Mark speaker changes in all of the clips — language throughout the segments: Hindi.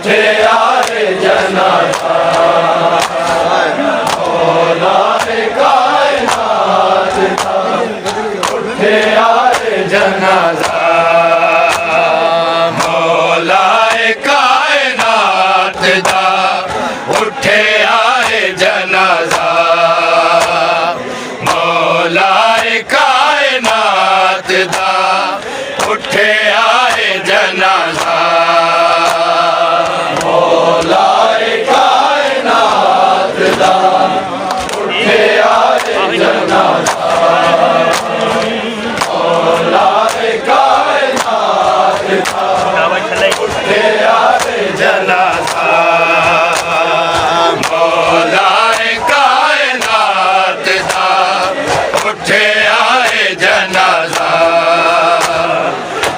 Speaker 1: उठे आए जनाजा मौलाए कायनात दा उठे आए जनाजा मौलाए कायनात दा उठे आए जनाजा मौलाए कायनात दा उठे आए जनाजा मौलाए कायनात दा उठे आए जनाजा मौलाए कायनात दा उठे आए जनाजा मौलाए कायनात दा उठे आए जनाजा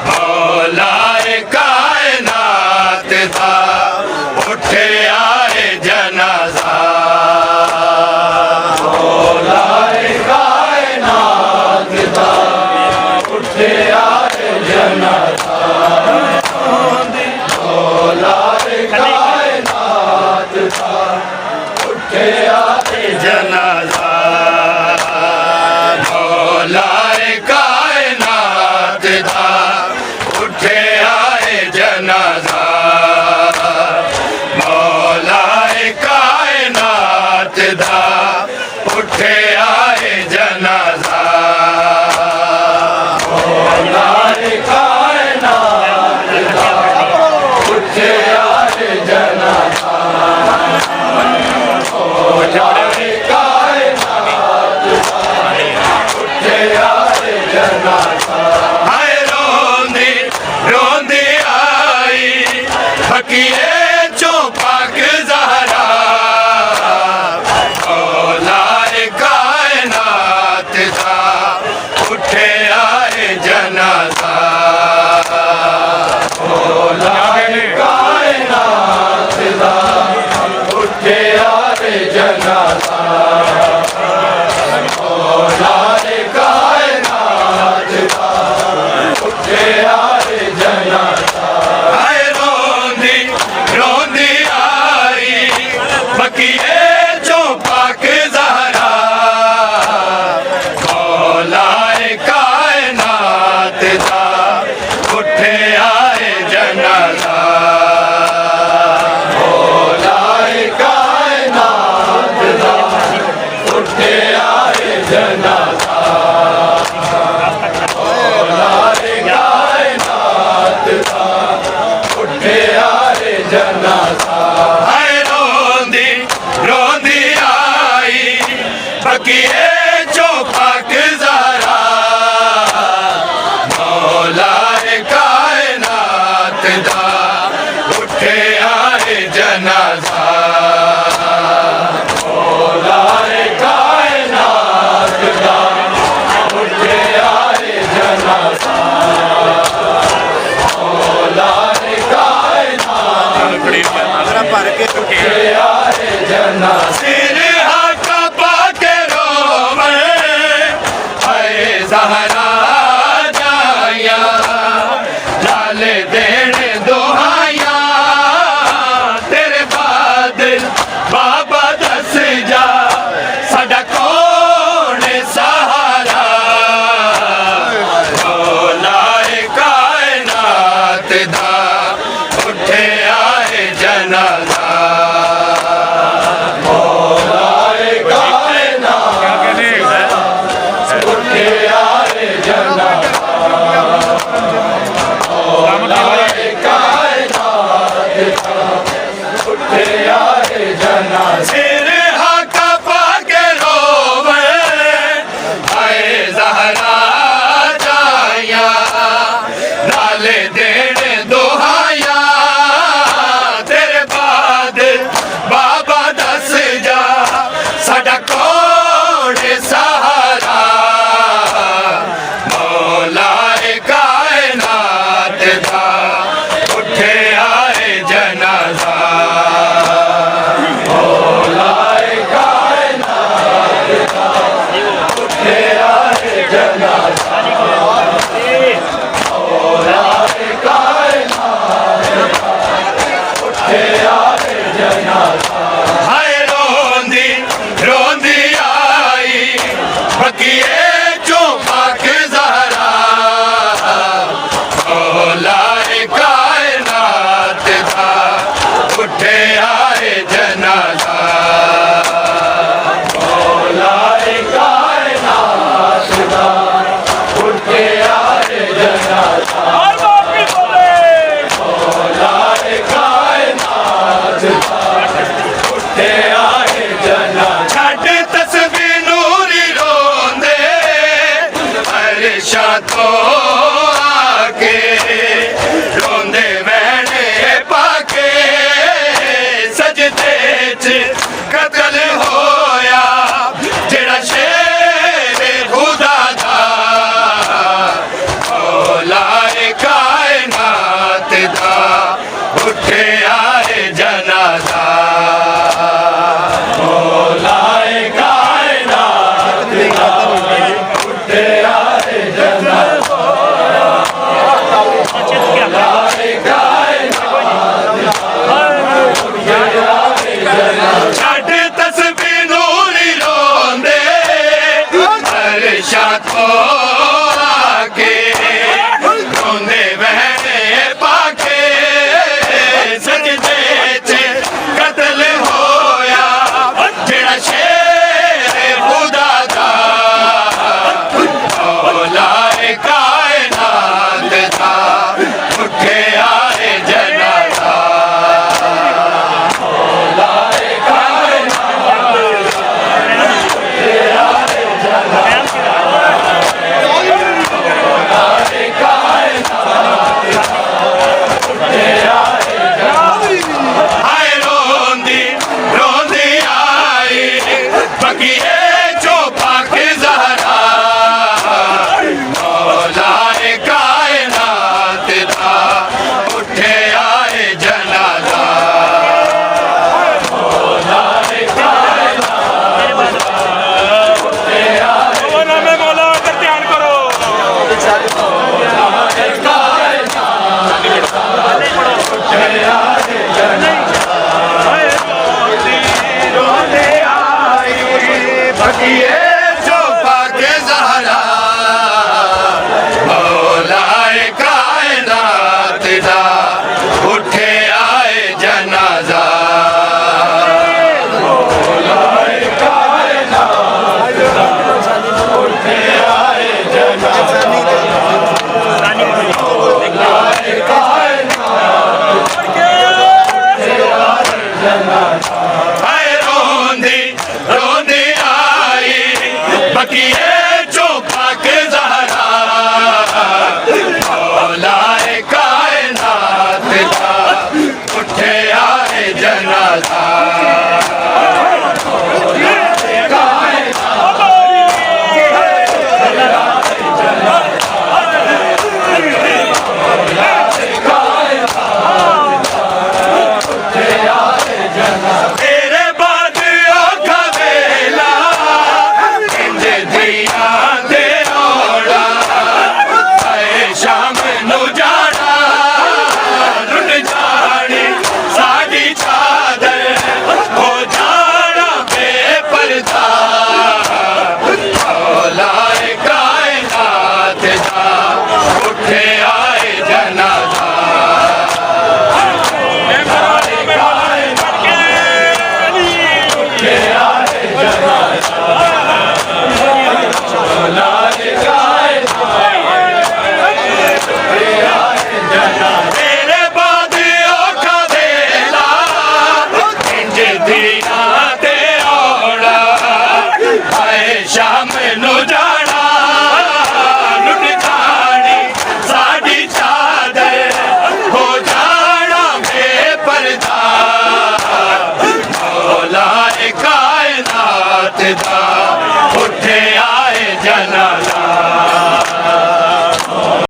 Speaker 1: मौलाए कायनात दा उठे आए जनाजा मौलाए कायनात दा उठे आए जनाजा मौलाए कायनात दा उठे आए जनाजा मौलाए कायनात दा उठे आए जनाजा मौलाए कायनात दा उठे आए जनाजा मौलाए कायनात दा उठे आए जनाजा मौलाए कायनात दा उठे आए जनाजा हाय रोंदी रोंदी आई फकीरे चो पाक ज़हरा मौलाए कायनात दा उठे आए जनाजा मौलाए कायनात दा उठे आए जनाजा मौलाए कायनात दा उठे आए जनाजा हाय रोंदी रोंदी आई फकीरे चो पाक ज़हरा मौलाए कायनात दा उठे आए जनाजा मौलाए कायनात दा उठे आए जनाजा मौलाए कायनात दा उठे आए जनाजा हाय रोंदी रोंदी आई फकीरे चो पाक ज़हरा मौलाए कायनात दा उठे आए जनाजा मौलाए कायनात दा उठे आए जनाजा मौलाए कायनात उठे आए जनाजा सिर हाका पाके रोवे हाय ज़हरा जाया लाल देण दुहाया तेरे बादल बाबा दस जा साडा कौन सहारा मौलाए कायनात दा उठे आए जनाजा मौलाए कायनात उठे आए जनाजा मौलाए कायनात उठे आए जनाजा सिर हाका पाके रोवे हाय ज़हरा जाया नाले देण